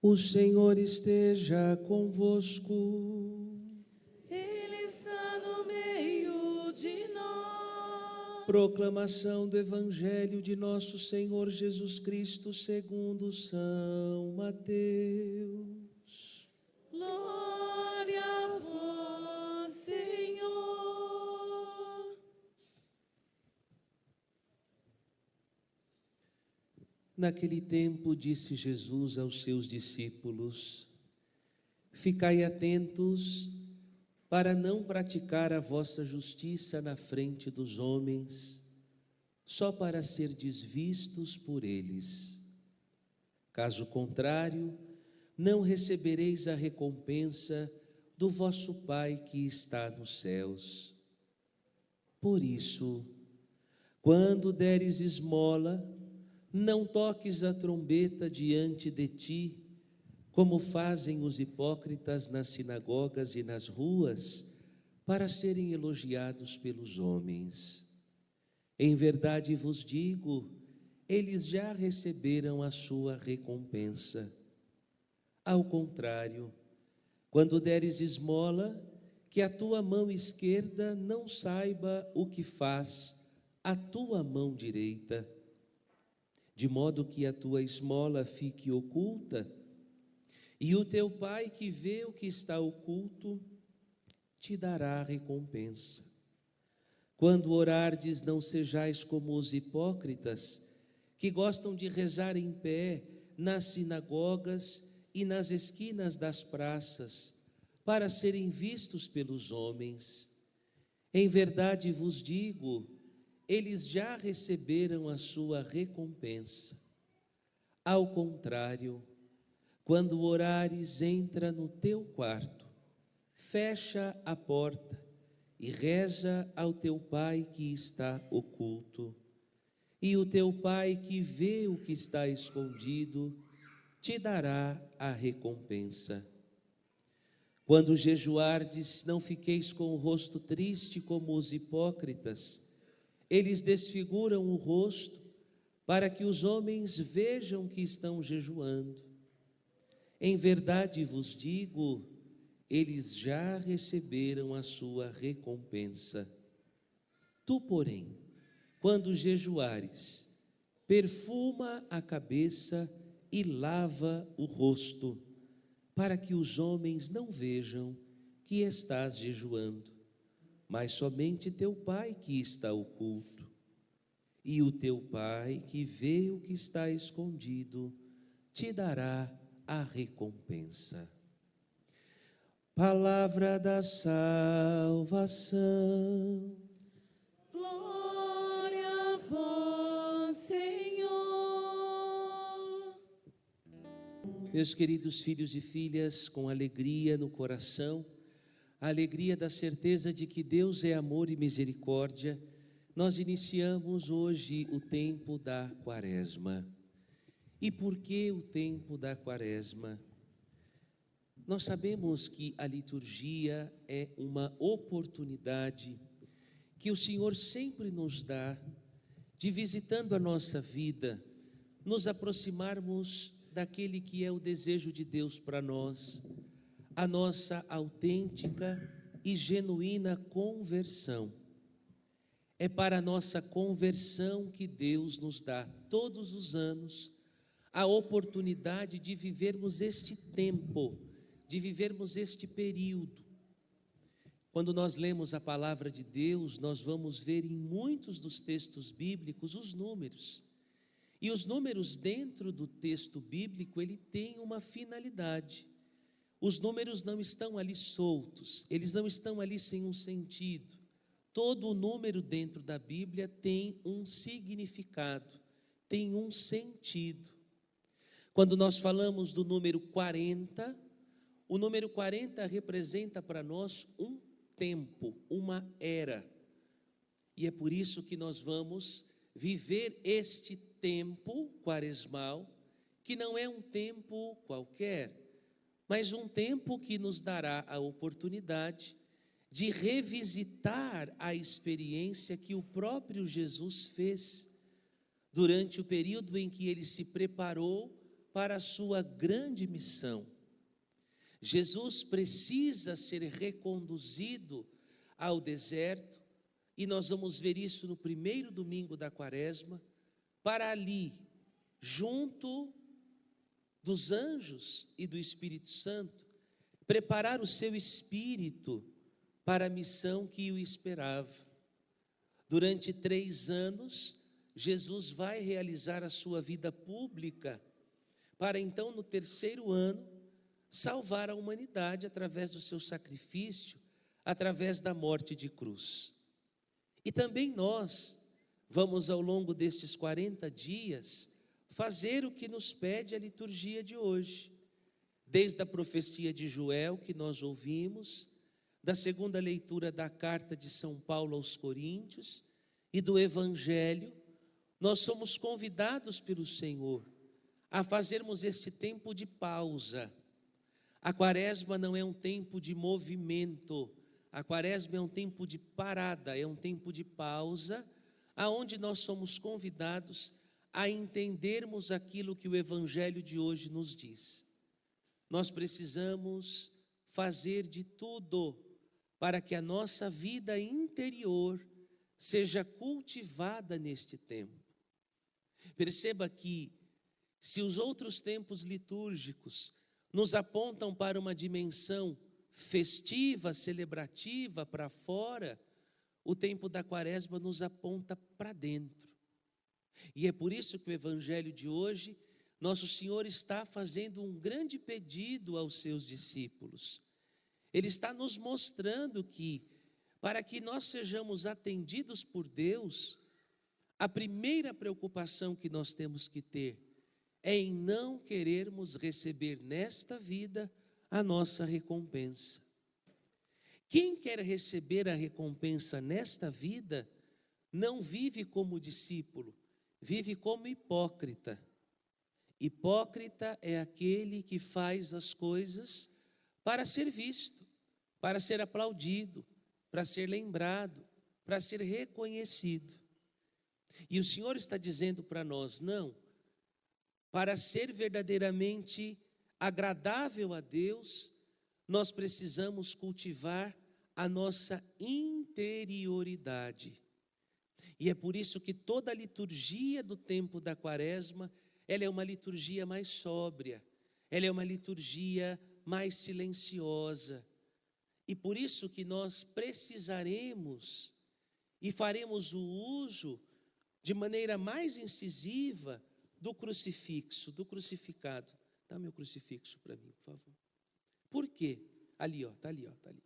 O Senhor esteja convosco. Ele está no meio de nós. Proclamação do Evangelho de nosso Senhor Jesus Cristo segundo São Mateus. Glória a vós, Senhor. Naquele tempo disse Jesus aos seus discípulos: Ficai atentos para não praticar a vossa justiça na frente dos homens, só para serdes vistos por eles. Caso contrário, não recebereis a recompensa do vosso Pai que está nos céus. Por isso, quando deres esmola, não toques a trombeta diante de ti, como fazem os hipócritas nas sinagogas e nas ruas, para serem elogiados pelos homens. Em verdade vos digo, eles já receberam a sua recompensa. Ao contrário, quando deres esmola, que a tua mão esquerda não saiba o que faz a tua mão direita, de modo que a tua esmola fique oculta, e o teu Pai que vê o que está oculto, te dará a recompensa. Quando orardes, não sejais como os hipócritas, que gostam de rezar em pé nas sinagogas e nas esquinas das praças, para serem vistos pelos homens. Em verdade vos digo, eles já receberam a sua recompensa. Ao contrário, quando orares, entra no teu quarto, fecha a porta e reza ao teu Pai que está oculto. E o teu Pai que vê o que está escondido, te dará a recompensa. Quando jejuardes, não fiqueis com o rosto triste como os hipócritas. Eles desfiguram o rosto para que os homens vejam que estão jejuando. Em verdade vos digo, eles já receberam a sua recompensa. Tu, porém, quando jejuares, perfuma a cabeça e lava o rosto, para que os homens não vejam que estás jejuando, mas somente teu Pai que está oculto. E o teu Pai que vê o que está escondido, te dará a recompensa. Palavra da salvação. Glória a vós, Senhor. Meus queridos filhos e filhas, com alegria no coração, a alegria da certeza de que Deus é amor e misericórdia, nós iniciamos hoje o tempo da Quaresma. E por que o tempo da Quaresma? Nós sabemos que a liturgia é uma oportunidade que o Senhor sempre nos dá de, visitando a nossa vida, nos aproximarmos daquele que é o desejo de Deus para nós, a nossa autêntica e genuína conversão. É para a nossa conversão que Deus nos dá todos os anos a oportunidade de vivermos este tempo, de vivermos este período. Quando nós lemos a palavra de Deus, nós vamos ver em muitos dos textos bíblicos os números. E os números dentro do texto bíblico, ele tem uma finalidade. Os números não estão ali soltos, eles não estão ali sem um sentido. Todo o número dentro da Bíblia tem um significado, tem um sentido. Quando nós falamos do número 40, o número 40 representa para nós um tempo, uma era. E é por isso que nós vamos viver este tempo quaresmal, que não é um tempo qualquer, mas um tempo que nos dará a oportunidade de revisitar a experiência que o próprio Jesus fez durante o período em que ele se preparou para a sua grande missão. Jesus precisa ser reconduzido ao deserto, e nós vamos ver isso no primeiro domingo da Quaresma, para ali, junto dos anjos e do Espírito Santo, preparar o seu espírito para a missão que o esperava. Durante 3 anos, Jesus vai realizar a sua vida pública, para então, no 3º ano, salvar a humanidade através do seu sacrifício, através da morte de cruz. E também nós vamos, ao longo destes 40 dias, fazer o que nos pede a liturgia de hoje, desde a profecia de Joel, que nós ouvimos, da segunda leitura da carta de São Paulo aos Coríntios e do Evangelho. Nós somos convidados pelo Senhor a fazermos este tempo de pausa. A Quaresma não é um tempo de movimento, a Quaresma é um tempo de parada, é um tempo de pausa, aonde nós somos convidados a entendermos aquilo que o Evangelho de hoje nos diz. Nós precisamos fazer de tudo para que a nossa vida interior seja cultivada neste tempo. Perceba que, se os outros tempos litúrgicos nos apontam para uma dimensão festiva, celebrativa, para fora, o tempo da Quaresma nos aponta para dentro. E é por isso que o Evangelho de hoje, Nosso Senhor está fazendo um grande pedido aos seus discípulos. Ele está nos mostrando que, para que nós sejamos atendidos por Deus, a primeira preocupação que nós temos que ter é em não querermos receber nesta vida a nossa recompensa. Quem quer receber a recompensa nesta vida, não vive como discípulo, vive como hipócrita. Hipócrita é aquele que faz as coisas para ser visto, para ser aplaudido, para ser lembrado, para ser reconhecido. E o Senhor está dizendo para nós, não, para ser verdadeiramente agradável a Deus, nós precisamos cultivar a nossa interioridade. E é por isso que toda a liturgia do tempo da Quaresma, ela é uma liturgia mais sóbria, ela é uma liturgia mais silenciosa. E por isso que nós precisaremos e faremos o uso de maneira mais incisiva do crucifixo, do crucificado. Dá meu crucifixo para mim, por favor. Por quê? Ali, ó, tá ali, ó, tá ali.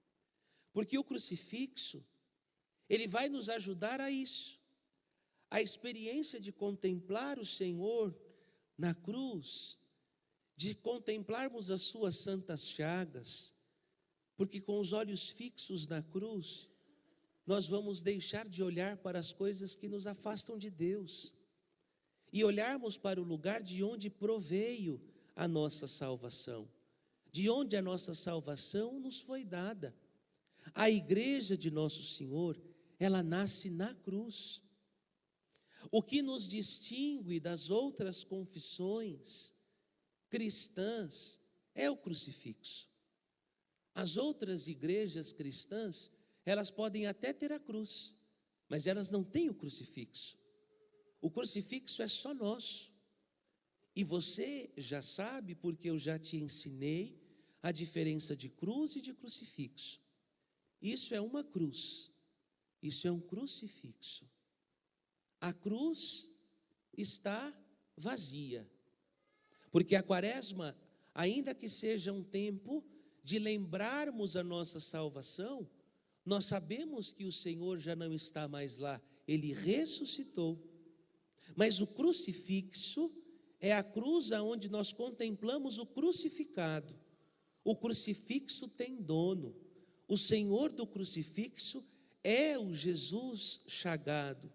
Porque o crucifixo, ele vai nos ajudar a isso, a experiência de contemplar o Senhor na cruz, de contemplarmos as suas santas chagas, porque com os olhos fixos na cruz, nós vamos deixar de olhar para as coisas que nos afastam de Deus e olharmos para o lugar de onde proveio a nossa salvação, de onde a nossa salvação nos foi dada. A igreja de Nosso Senhor, ela nasce na cruz. O que nos distingue das outras confissões cristãs é o crucifixo. As outras igrejas cristãs, elas podem até ter a cruz, mas elas não têm o crucifixo. O crucifixo é só nosso. E você já sabe, porque eu já te ensinei a diferença de cruz e de crucifixo. Isso é uma cruz, isso é um crucifixo. A cruz está vazia, porque a Quaresma, ainda que seja um tempo de lembrarmos a nossa salvação, nós sabemos que o Senhor já não está mais lá, Ele ressuscitou. Mas o crucifixo é a cruz aonde nós contemplamos o crucificado. O crucifixo tem dono. O Senhor do crucifixo é o Jesus chagado.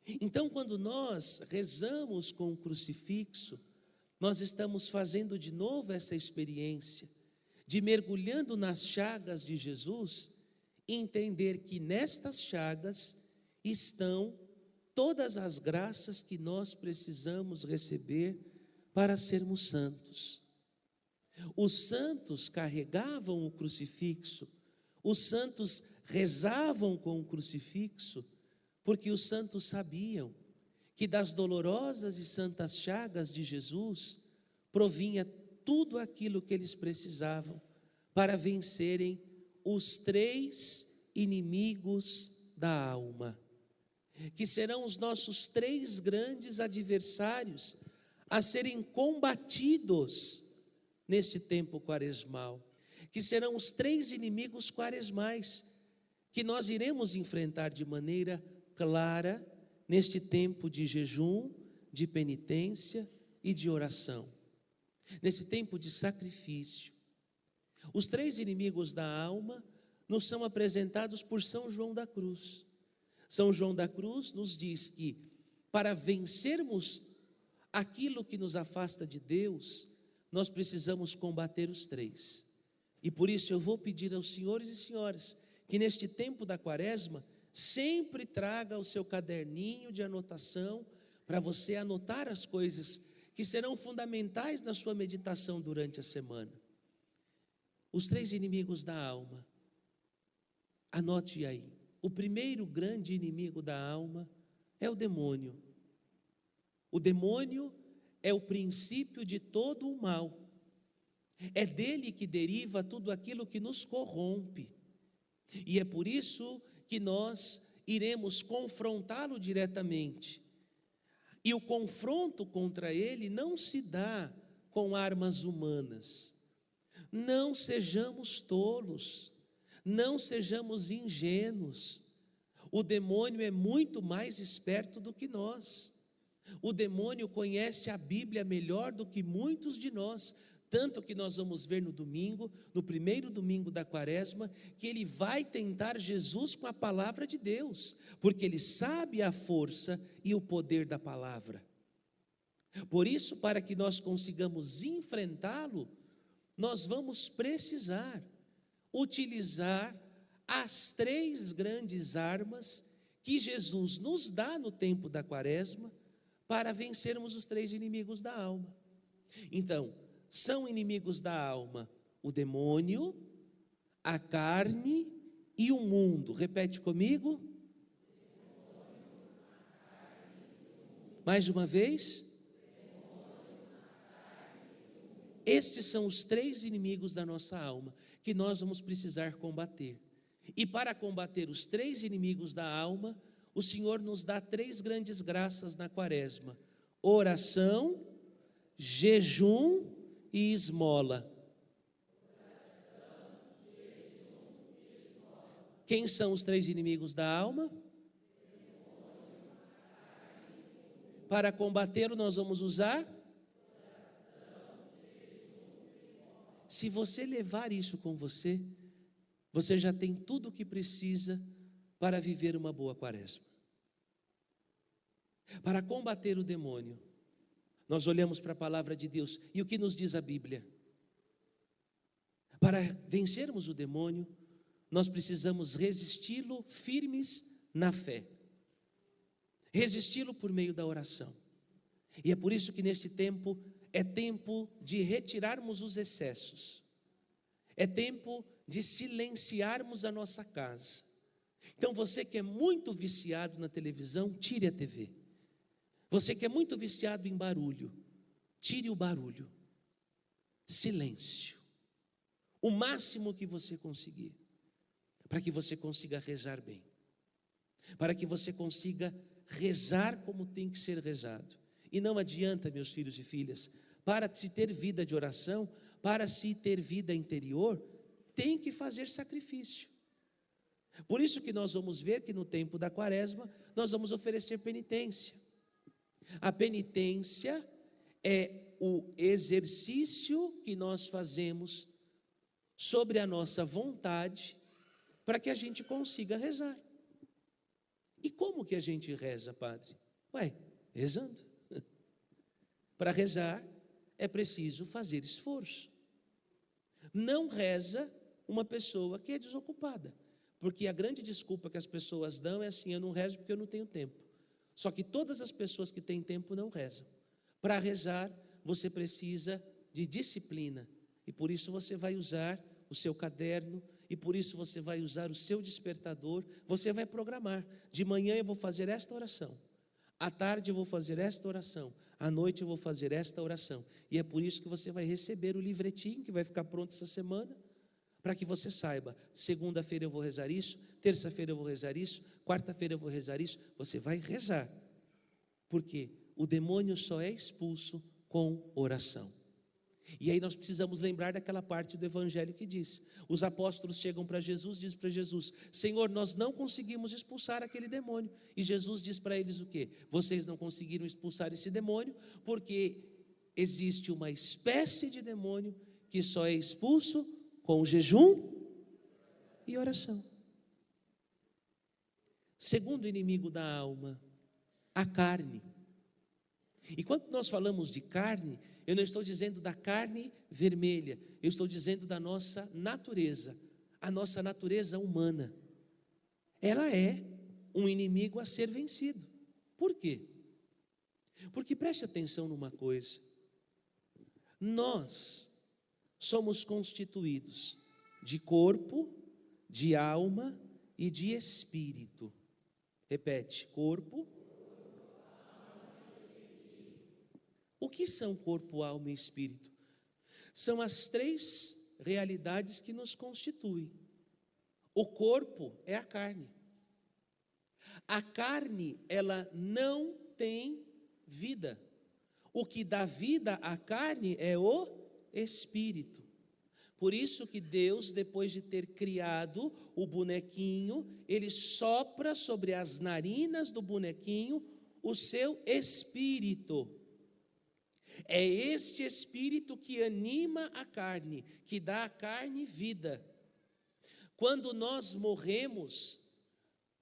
Então, quando nós rezamos com o crucifixo, nós estamos fazendo de novo essa experiência de, mergulhando nas chagas de Jesus, entender que nestas chagas estão todas as graças que nós precisamos receber para sermos santos. Os santos carregavam o crucifixo, os santos rezavam com o crucifixo, porque os santos sabiam que das dolorosas e santas chagas de Jesus provinha tudo aquilo que eles precisavam para vencerem os 3 inimigos da alma, que serão os nossos 3 grandes adversários a serem combatidos neste tempo quaresmal, que serão os 3 inimigos quaresmais que nós iremos enfrentar de maneira clara neste tempo de jejum, de penitência e de oração, nesse tempo de sacrifício. Os 3 inimigos da alma nos são apresentados por São João da Cruz. São João da Cruz nos diz que para vencermos aquilo que nos afasta de Deus, nós precisamos combater os 3. E por isso eu vou pedir aos senhores e senhoras que neste tempo da quaresma sempre traga o seu caderninho de anotação para você anotar as coisas que serão fundamentais na sua meditação durante a semana. Os 3 inimigos da alma, anote aí. O primeiro grande inimigo da alma é o demônio. O demônio é o princípio de todo o mal. É dele que deriva tudo aquilo que nos corrompe. E é por isso que nós iremos confrontá-lo diretamente. E o confronto contra ele não se dá com armas humanas. Não sejamos tolos, não sejamos ingênuos. O demônio é muito mais esperto do que nós. O demônio conhece a Bíblia melhor do que muitos de nós, tanto que nós vamos ver no domingo, no primeiro domingo da quaresma, que ele vai tentar Jesus com a palavra de Deus, porque ele sabe a força e o poder da palavra. Por isso, para que nós consigamos enfrentá-lo, nós vamos precisar utilizar as 3 grandes armas que Jesus nos dá no tempo da quaresma para vencermos os 3 inimigos da alma. Então, são inimigos da alma o demônio, a carne e o mundo. Repete comigo. Mais uma vez. Esses são os 3 inimigos da nossa alma que nós vamos precisar combater. E para combater os 3 inimigos da alma, o Senhor nos dá 3 grandes graças na quaresma: oração, jejum e esmola. Quem são os 3 inimigos da alma? Para combatê-lo nós vamos usar. Se você levar isso com você, você já tem tudo o que precisa para viver uma boa quaresma. Para combater o demônio, nós olhamos para a palavra de Deus e o que nos diz a Bíblia? Para vencermos o demônio, nós precisamos resisti-lo firmes na fé, resisti-lo por meio da oração. E é por isso que neste tempo é tempo de retirarmos os excessos, é tempo de silenciarmos a nossa casa. Então você que é muito viciado na televisão, tire a TV. Você que é muito viciado em barulho, tire o barulho. Silêncio, o máximo que você conseguir, para que você consiga rezar bem, para que você consiga rezar como tem que ser rezado. E não adianta, meus filhos e filhas, para se ter vida de oração, para se ter vida interior, tem que fazer sacrifício. Por isso que nós vamos ver que no tempo da quaresma, nós vamos oferecer penitência. A penitência é o exercício que nós fazemos sobre a nossa vontade para que a gente consiga rezar. E como que a gente reza, padre? Rezando. Para rezar é preciso fazer esforço. Não reza uma pessoa que é desocupada, porque a grande desculpa que as pessoas dão é assim: eu não rezo porque eu não tenho tempo. Só que todas as pessoas que têm tempo não rezam. Para rezar, você precisa de disciplina. E por isso você vai usar o seu caderno, e por isso você vai usar o seu despertador. Você vai programar: de manhã eu vou fazer esta oração, à tarde eu vou fazer esta oração, à noite eu vou fazer esta oração. E é por isso que você vai receber o livretinho que vai ficar pronto essa semana, para que você saiba: segunda-feira eu vou rezar isso, terça-feira eu vou rezar isso, quarta-feira eu vou rezar isso. Você vai rezar, porque o demônio só é expulso com oração. E aí nós precisamos lembrar daquela parte do evangelho que diz: os apóstolos chegam para Jesus, dizem para Jesus: Senhor, nós não conseguimos expulsar aquele demônio. E Jesus diz para eles o quê? Vocês não conseguiram expulsar esse demônio porque existe uma espécie de demônio que só é expulso com jejum e oração. Segundo inimigo da alma, a carne. E quando nós falamos de carne, eu não estou dizendo da carne vermelha, eu estou dizendo da nossa natureza, a nossa natureza humana. Ela é um inimigo a ser vencido. Por quê? Porque preste atenção numa coisa: nós somos constituídos de corpo, de alma e de espírito. Repete: corpo. O que são corpo, alma e espírito? São as três realidades que nos constituem. O corpo é a carne. A carne, ela não tem vida. O que dá vida à carne é o espírito. Por isso que Deus, depois de ter criado o bonequinho, Ele sopra sobre as narinas do bonequinho o seu espírito. É este espírito que anima a carne, que dá à carne vida. Quando nós morremos,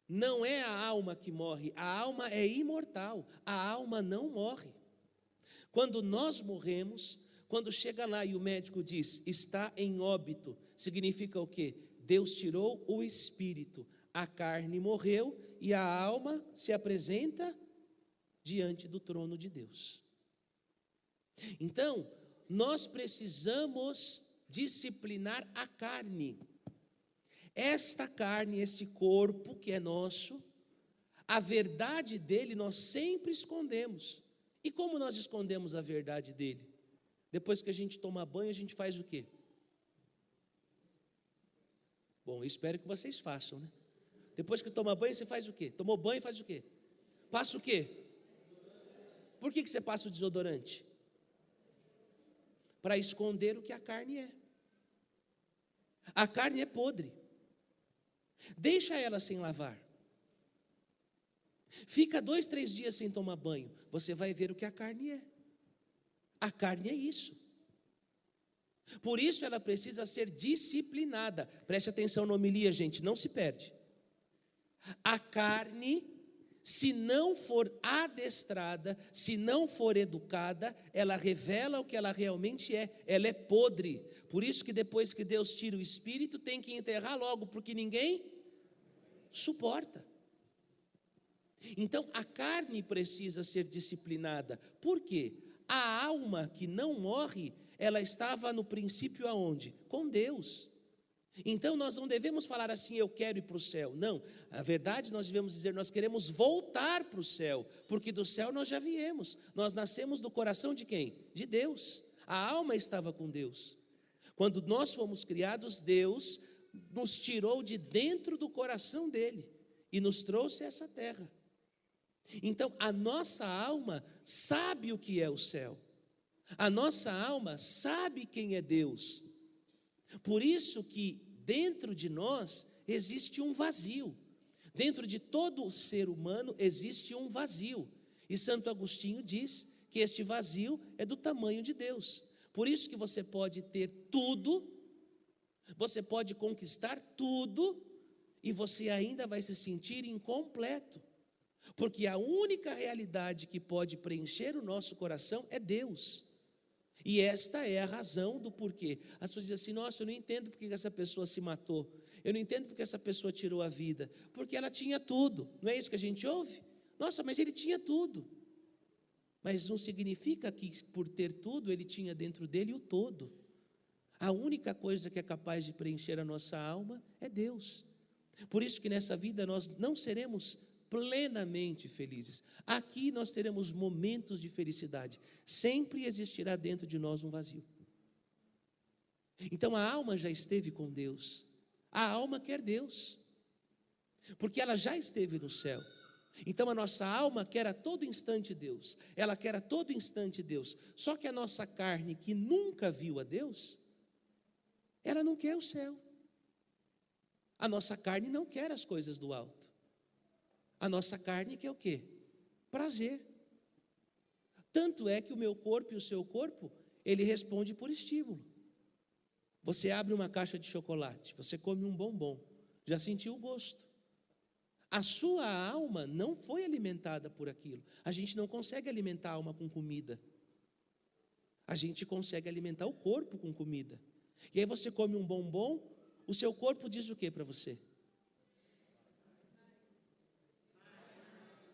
não é a alma que morre, a alma é imortal, a alma não morre. Quando nós morremos, quando chega lá e o médico diz: está em óbito, significa o quê? Deus tirou o espírito, a carne morreu e a alma se apresenta diante do trono de Deus. Então, nós precisamos disciplinar a carne. Esta carne, este corpo que é nosso, a verdade dele nós sempre escondemos. E como nós escondemos a verdade dele? Depois que a gente toma banho, a gente faz o quê? Bom, eu espero que vocês façam, né? Depois que toma banho, você faz o quê? Tomou banho, faz o quê? Passa o quê? Por que você passa o desodorante? Para esconder o que a carne é. A carne é podre. Deixa ela sem lavar. Fica 2, 3 dias sem tomar banho. Você vai ver o que a carne é. A carne é isso. Por isso ela precisa ser disciplinada. Preste atenção na homilia, gente, não se perde. A carne, se não for adestrada, se não for educada, ela revela o que ela realmente é. Ela é podre. Por isso que depois que Deus tira o espírito, tem que enterrar logo, porque ninguém suporta. Então a carne precisa ser disciplinada. Por quê? A alma que não morre, ela estava no princípio aonde? Com Deus. Então nós não devemos falar assim: eu quero ir para o céu. Não, a verdade nós devemos dizer: nós queremos voltar para o céu, porque do céu nós já viemos. Nós nascemos do coração de quem? De Deus. A alma estava com Deus. Quando nós fomos criados, Deus nos tirou de dentro do coração dele e nos trouxe a essa terra. Então a nossa alma sabe o que é o céu. A nossa alma sabe quem é Deus. Por isso que dentro de nós existe um vazio. Dentro de todo o ser humano existe um vazio. E Santo Agostinho diz que este vazio é do tamanho de Deus. Por isso que você pode ter tudo, você pode conquistar tudo, e você ainda vai se sentir incompleto. Porque a única realidade que pode preencher o nosso coração é Deus. E esta é a razão do porquê. As pessoas dizem assim: nossa, eu não entendo porque essa pessoa se matou. Eu não entendo porque essa pessoa tirou a vida. Porque ela tinha tudo. Não é isso que a gente ouve? Nossa, mas ele tinha tudo. Mas não significa que por ter tudo, ele tinha dentro dele o todo. A única coisa que é capaz de preencher a nossa alma é Deus. Por isso que nessa vida nós não seremos plenamente felizes. Aqui nós teremos momentos de felicidade. Sempre existirá dentro de nós um vazio. Então a alma já esteve com Deus. A alma quer Deus, porque ela já esteve no céu. Então a nossa alma quer a todo instante Deus. Ela quer a todo instante Deus. Só que a nossa carne, que nunca viu a Deus, ela não quer o céu. A nossa carne não quer as coisas do alto. A nossa carne quer o quê? Prazer. Tanto é que o meu corpo e o seu corpo, ele responde por estímulo. Você abre uma caixa de chocolate, você come um bombom, já sentiu o gosto. A sua alma não foi alimentada por aquilo. A gente não consegue alimentar a alma com comida. A gente consegue alimentar o corpo com comida. E aí você come um bombom, o seu corpo diz o que para você?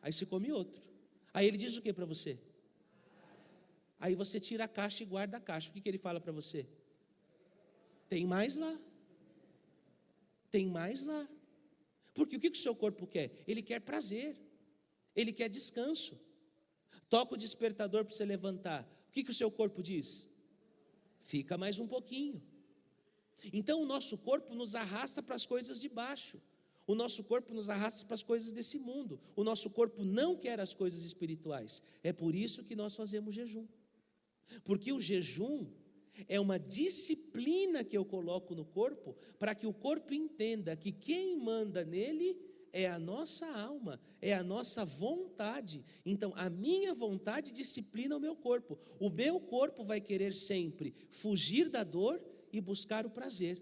Aí você come outro. Aí ele diz o que para você? Aí você tira a caixa e guarda a caixa. O que ele fala para você? Tem mais lá. Tem mais lá. Porque o que o seu corpo quer? Ele quer prazer. Ele quer descanso. Toca o despertador para você levantar. O que o seu corpo diz? Fica mais um pouquinho. Então o nosso corpo nos arrasta para as coisas de baixo. O nosso corpo nos arrasta para as coisas desse mundo. O nosso corpo não quer as coisas espirituais. É por isso que nós fazemos jejum. Porque o jejum é uma disciplina que eu coloco no corpo, para que o corpo entenda que quem manda nele é a nossa alma, é a nossa vontade. Então a minha vontade disciplina o meu corpo. O meu corpo vai querer sempre fugir da dor e buscar o prazer.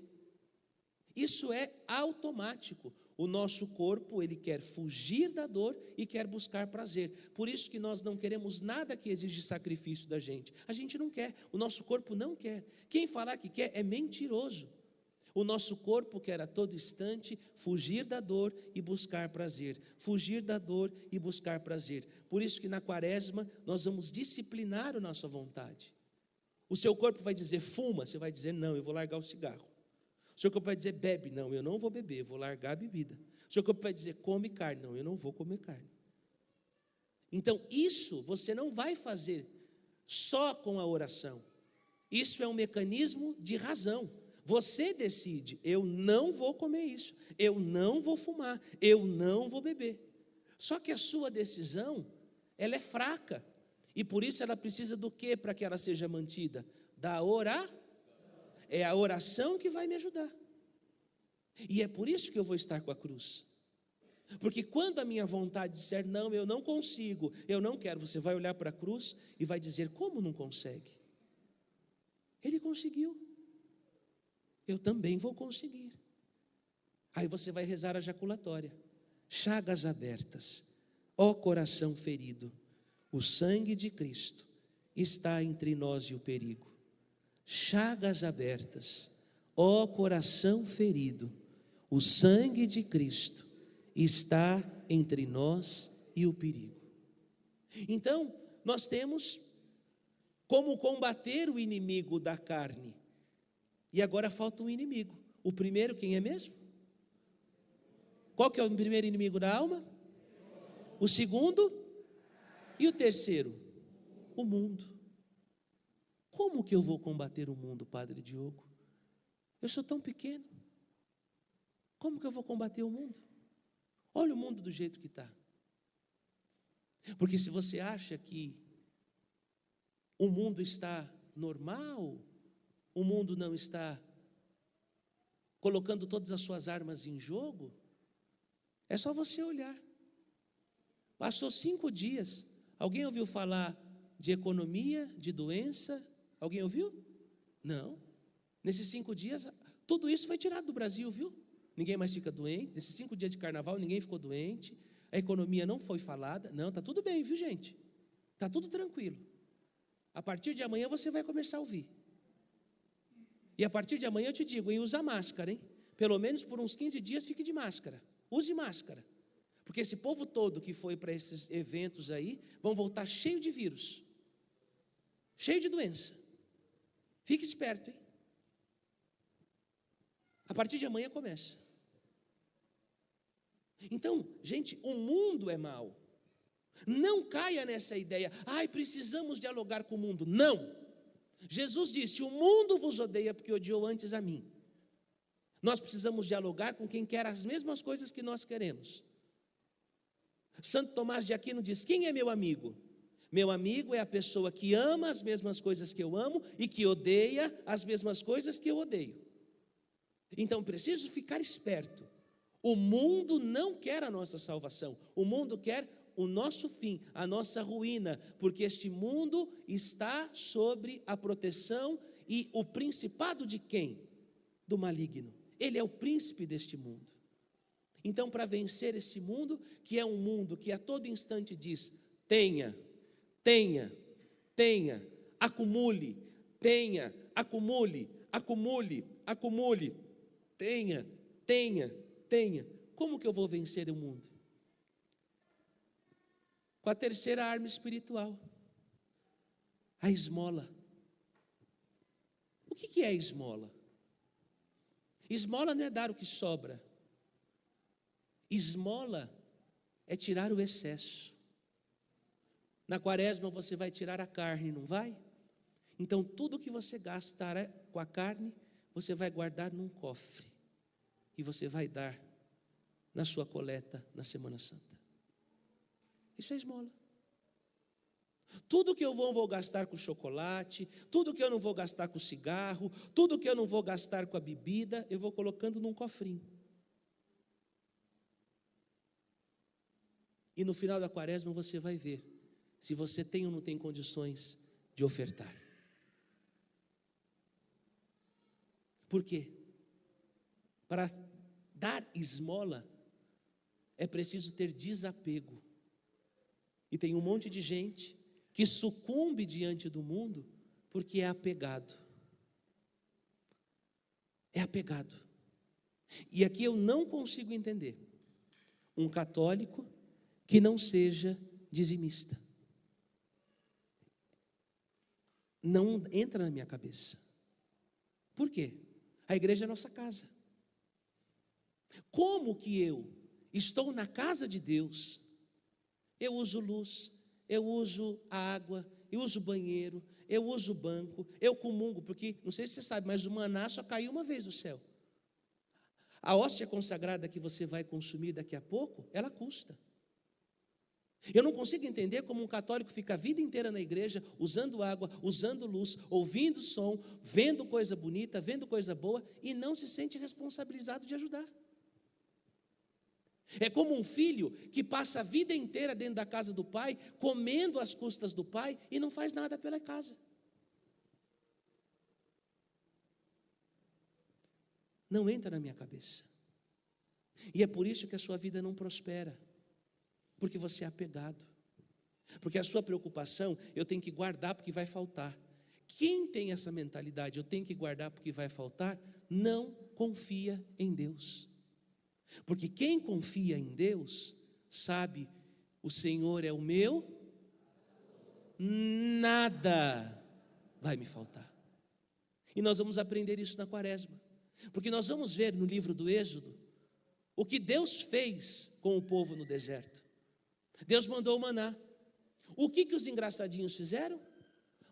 Isso é automático. O nosso corpo, ele quer fugir da dor e quer buscar prazer. Por isso que nós não queremos nada que exige sacrifício da gente. A gente não quer, o nosso corpo não quer. Quem falar que quer é mentiroso. O nosso corpo quer a todo instante fugir da dor e buscar prazer. Fugir da dor e buscar prazer. Por isso que na quaresma nós vamos disciplinar a nossa vontade. O seu corpo vai dizer fuma, você vai dizer não, eu vou largar o cigarro. O seu corpo vai dizer bebe, não, eu não vou beber, eu vou largar a bebida. O seu corpo vai dizer come carne, não, eu não vou comer carne. Então isso você não vai fazer só com a oração. Isso é um mecanismo de razão. Você decide, eu não vou comer isso, eu não vou fumar, eu não vou beber. Só que a sua decisão, ela é fraca. E por isso ela precisa do quê para que ela seja mantida? Da oração. É a oração que vai me ajudar. E é por isso que eu vou estar com a cruz. Porque quando a minha vontade disser, não, eu não consigo, eu não quero, você vai olhar para a cruz e vai dizer, como não consegue? Ele conseguiu. Eu também vou conseguir. Aí você vai rezar a jaculatória. Chagas abertas, ó coração ferido, o sangue de Cristo está entre nós e o perigo. Chagas abertas, ó coração ferido, o sangue de Cristo está entre nós e o perigo. Então, nós temos como combater o inimigo da carne. E agora falta um inimigo. O primeiro quem é mesmo? Qual que é o primeiro inimigo da alma? O segundo? E o terceiro? O mundo. Como que eu vou combater o mundo, Padre Diogo? Eu sou tão pequeno. Como que eu vou combater o mundo? Olha o mundo do jeito que está. Porque se você acha que o mundo está normal, o mundo não está colocando todas as suas armas em jogo, é só você olhar. Passou 5 dias, alguém ouviu falar de economia, de doença? Alguém ouviu? Não. Nesses 5 dias, tudo isso foi tirado do Brasil, viu? Ninguém mais fica doente. Nesses 5 dias de carnaval, ninguém ficou doente. A economia não foi falada. Não, está tudo bem, viu, gente? Está tudo tranquilo. A partir de amanhã você vai começar a ouvir. E a partir de amanhã eu te digo, usa máscara, hein? Pelo menos por uns 15 dias fique de máscara. Use máscara. Porque esse povo todo que foi para esses eventos aí, vão voltar cheio de vírus, cheio de doença. Fique esperto, hein? A partir de amanhã começa. Então, gente, o mundo é mau. Não caia nessa ideia, precisamos dialogar com o mundo. Não. Jesus disse, o mundo vos odeia porque odiou antes a mim. Nós precisamos dialogar com quem quer as mesmas coisas que nós queremos. Santo Tomás de Aquino diz, quem é meu amigo? Meu amigo é a pessoa que ama as mesmas coisas que eu amo e que odeia as mesmas coisas que eu odeio. Então, preciso ficar esperto. O mundo não quer a nossa salvação. O mundo quer o nosso fim, a nossa ruína, porque este mundo está sobre a proteção e o principado de quem? Do maligno. Ele é o príncipe deste mundo. Então, para vencer este mundo, que é um mundo que a todo instante diz, tenha, tenha, tenha, acumule, tenha, acumule, acumule, acumule, tenha, tenha, tenha. Como que eu vou vencer o mundo? Com a terceira arma espiritual, a esmola. O que é esmola? Esmola não é dar o que sobra. Esmola é tirar o excesso. Na quaresma você vai tirar a carne, não vai? Então tudo que você gastar com a carne, você vai guardar num cofre. E você vai dar na sua coleta na Semana Santa. Isso é esmola. Tudo que eu vou gastar com chocolate, tudo que eu não vou gastar com cigarro, tudo que eu não vou gastar com a bebida, eu vou colocando num cofrinho. E no final da quaresma você vai ver se você tem ou não tem condições de ofertar. Por quê? Para dar esmola é preciso ter desapego. E tem um monte de gente que sucumbe diante do mundo porque é apegado. É apegado. E aqui eu não consigo entender um católico que não seja dizimista. Não entra na minha cabeça. Por quê? A igreja é a nossa casa. Como que eu estou na casa de Deus, eu uso luz, eu uso a água, eu uso o banheiro, eu uso o banco, eu comungo, porque, não sei se você sabe, mas o maná só caiu uma vez do céu. A hóstia consagrada que você vai consumir daqui a pouco, ela custa. Eu não consigo entender como um católico fica a vida inteira na igreja, usando água, usando luz, ouvindo som, vendo coisa bonita, vendo coisa boa, e não se sente responsabilizado de ajudar. É como um filho que passa a vida inteira dentro da casa do pai, comendo às custas do pai e não faz nada pela casa. Não entra na minha cabeça. E é por isso que a sua vida não prospera, porque você é apegado. Porque a sua preocupação, eu tenho que guardar porque vai faltar. Quem tem essa mentalidade, eu tenho que guardar porque vai faltar, não confia em Deus. Porque quem confia em Deus, sabe, o Senhor é o meu, nada vai me faltar. E nós vamos aprender isso na quaresma. Porque nós vamos ver no livro do Êxodo, o que Deus fez com o povo no deserto. Deus mandou o maná. O que os engraçadinhos fizeram?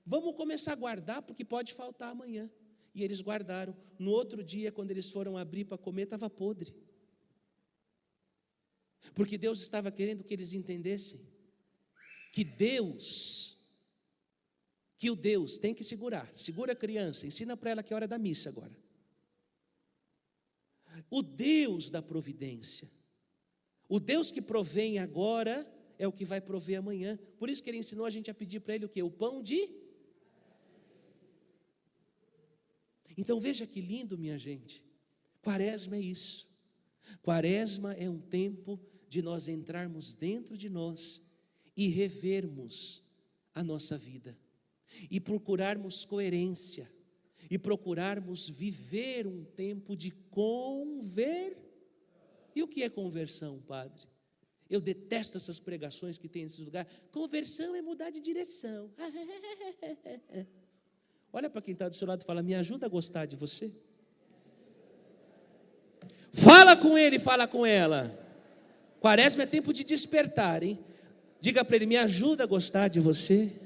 Vamos começar a guardar, porque pode faltar amanhã. E eles guardaram. No outro dia, quando eles foram abrir para comer, estava podre. Porque Deus estava querendo que eles entendessem que o Deus tem que segura a criança, ensina para ela que é hora da missa agora. O Deus da providência, o Deus que provém agora, é o que vai prover amanhã. Por isso que ele ensinou a gente a pedir para ele o quê? O pão de... Então veja que lindo, minha gente. Quaresma é isso. Quaresma é um tempo de nós entrarmos dentro de nós e revermos a nossa vida, e procurarmos coerência, e procurarmos viver um tempo de conversão. E o que é conversão, padre? Eu detesto essas pregações que tem nesse lugar. Conversão é mudar de direção. Olha para quem está do seu lado e fala: me ajuda a gostar de você. Fala com ele, fala com ela. Quaresma é tempo de despertar, hein? Diga para ele: me ajuda a gostar de você.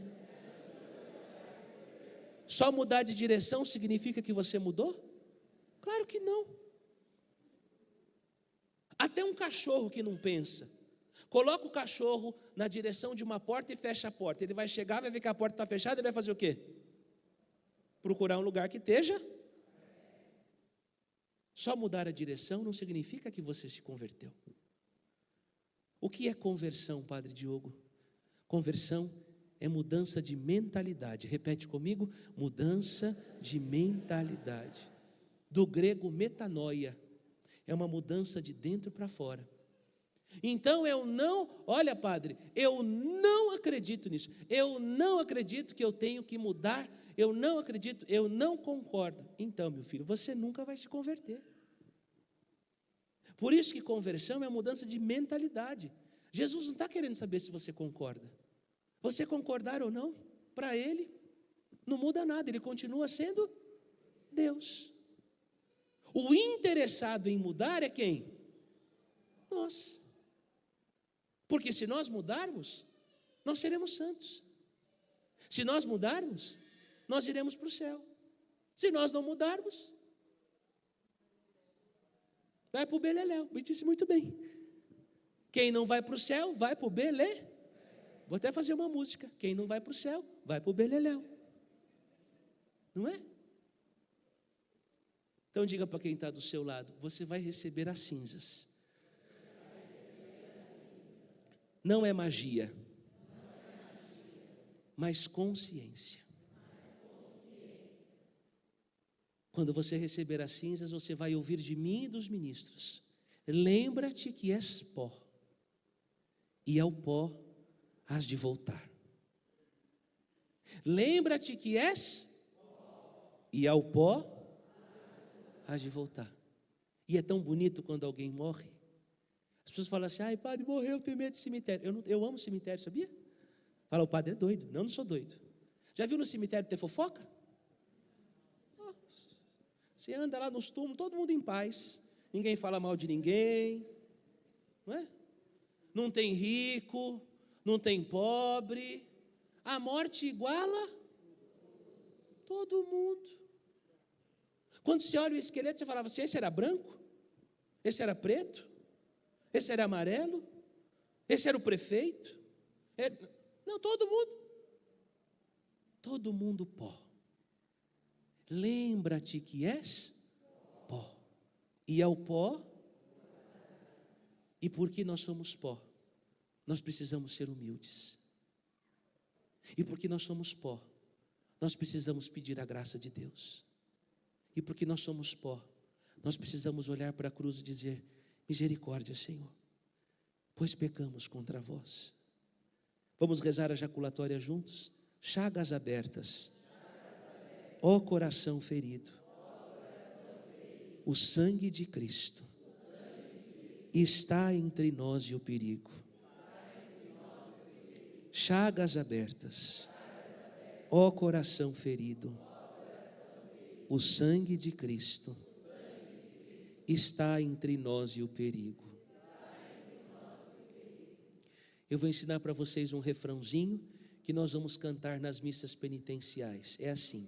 Só mudar de direção significa que você mudou? Claro que não. Até um cachorro que não pensa, coloca o cachorro na direção de uma porta e fecha a porta. Ele vai chegar, vai ver que a porta está fechada, ele vai fazer o quê? Procurar um lugar que esteja. Só mudar a direção não significa que você se converteu. O que é conversão, Padre Diogo? Conversão é mudança de mentalidade. Repete comigo: mudança de mentalidade. Do grego metanoia, é uma mudança de dentro para fora. Então olha, Padre, eu não acredito nisso. Eu não acredito que eu tenho que mudar. Eu não acredito, eu não concordo. Então, meu filho, você nunca vai se converter. Por isso que conversão é mudança de mentalidade. Jesus não está querendo saber se você concorda. Você concordar ou não, para Ele não muda nada, Ele continua sendo Deus. O interessado em mudar é quem? Nós. Porque se nós mudarmos, nós seremos santos. Se nós mudarmos, nós iremos para o céu. Se nós não mudarmos, vai para o beleléu. Me disse muito bem. Quem não vai para o céu, vai para o belé. Vou até fazer uma música. Quem não vai para o céu, vai para o beleléu. Não é? Então diga para quem está do seu lado: você vai receber as cinzas. Não é magia, mas consciência. Quando você receber as cinzas, você vai ouvir de mim e dos ministros: lembra-te que és pó, e ao pó hás de voltar. Lembra-te que és, e ao pó hás de voltar. E é tão bonito quando alguém morre. As pessoas falam assim: ai, padre, morreu, eu tenho medo de cemitério. Eu amo cemitério, sabia? Fala: o padre é doido. Não sou doido. Já viu no cemitério ter fofoca? Você anda lá nos túmulos, todo mundo em paz. Ninguém fala mal de ninguém. Não é? Não tem rico, não tem pobre. A morte iguala todo mundo. Quando você olha o esqueleto, você falava assim: esse era branco? Esse era preto? Esse era amarelo? Esse era o prefeito? Não, todo mundo. Todo mundo pó. Lembra-te que és pó. E ao pó, e porque nós somos pó, nós precisamos ser humildes. E porque nós somos pó, nós precisamos pedir a graça de Deus. E porque nós somos pó, nós precisamos olhar para a cruz e dizer: misericórdia, Senhor, pois pecamos contra vós. Vamos rezar a jaculatória juntos? Chagas abertas, ó coração ferido, o sangue de Cristo está entre nós e o perigo. Chagas abertas, ó coração ferido, o sangue de Cristo está entre nós e o perigo. Eu vou ensinar para vocês um refrãozinho que nós vamos cantar nas missas penitenciais. É assim: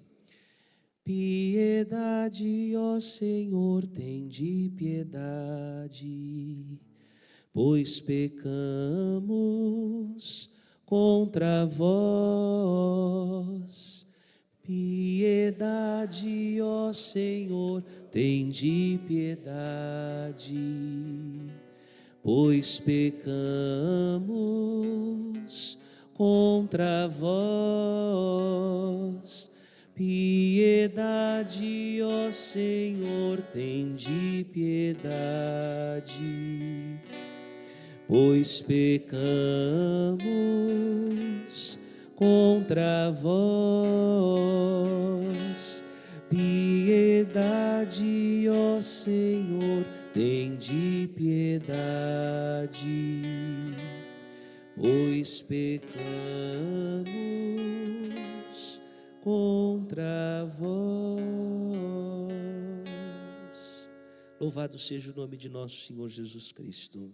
piedade, ó Senhor, tende piedade, pois pecamos contra vós. Piedade, ó Senhor, tende piedade, pois pecamos contra vós. Piedade, ó Senhor, tende piedade, pois pecamos contra vós. piedade, ó Senhor, tende piedade, pois pecamos contra vós. Louvado seja o nome de nosso Senhor Jesus Cristo.